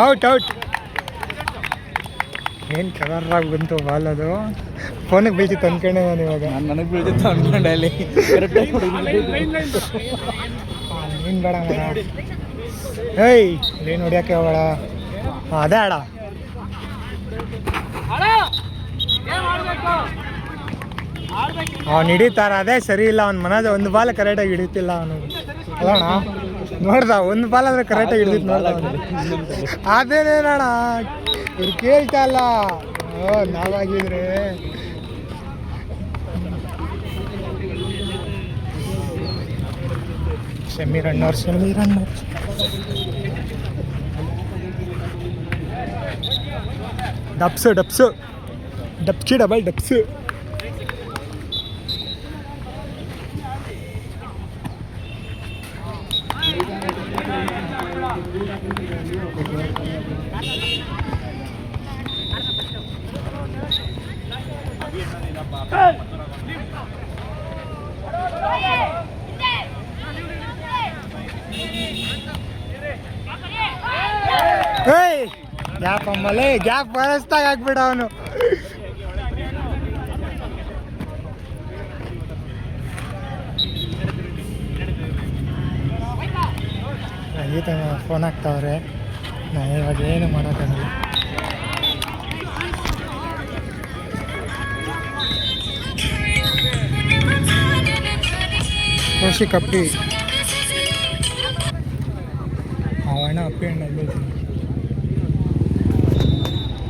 Out out. ಏನು ಕಲರಾಗಿ ಬಂತು ball, ಅದು ಫೋನಿಗೆ ಬೀಳ್ತಿತ್ತು ಅಂದ್ಕೊಂಡೆ ನಾನು ಇವಾಗ. ನನಗೆ ಬೀಳ್ತಿತ್ತು ಅಂದ್ಕೊಂಡೆ ಅಲ್ಲಿ ನೀನು ಬೇಡ ಮರ. ಏಯ್ ಏನು ಹೊಡಿಯೋಕ್ಕೆ ಹೋಗಬೇಡ. ಅದೇ ಆಡ. ಅವ್ನು ಹಿಡಿತಾರ, ಅದೇ ಸರಿ ಇಲ್ಲ. ಅವ್ನ ಮನದ ಒಂದು ಬಾಲ್ ಕರೆಕ್ಟಾಗಿ ಹಿಡಿತಿಲ್ಲ ಅವನು. ಅಲ್ಲಣ್ಣ ನೋಡ್ದ, ಒಂದು ಬಾಲ್ ಆದ್ರೆ ಕರೆಕ್ಟಾಗಿ ಹಿಡಿದಿತ್ತು ನೋಡ್ದ ಅವನು. ಅದೇನೇನಣ್ಣ ಇವ್ರು ಕೇಳ್ತಾ ಇಲ್ಲ. ನಾವಾಗಿದ್ರೆ ಸೆಮಿ ರನ್ನರ್ ಡಬ್ಸು ಡಬ್ಚಿ ಡಬಲ್ ಡಬ್ಸು. ಏಯ್ ಗ್ಯಾಪ್ ಅಮ್ಮಲ್ಲೇ, ಗ್ಯಾಪ್ ಬರಸ್ತಾಗ ಹಾಕ್ಬಿಡ ಅವನು. ಈತ ಫೋನ್ ಹಾಕ್ತಾವ್ರೆ, ನಾನು ಇವಾಗ ಏನು ಮಾಡೋಕ್ಕಾಗಲ್ಲ. ಕೌಶಿಕ್ ಅಪ್ಪಿ ಅವಣ್ಣ ಅಪ್ಪಿ ಅಣ್ಣ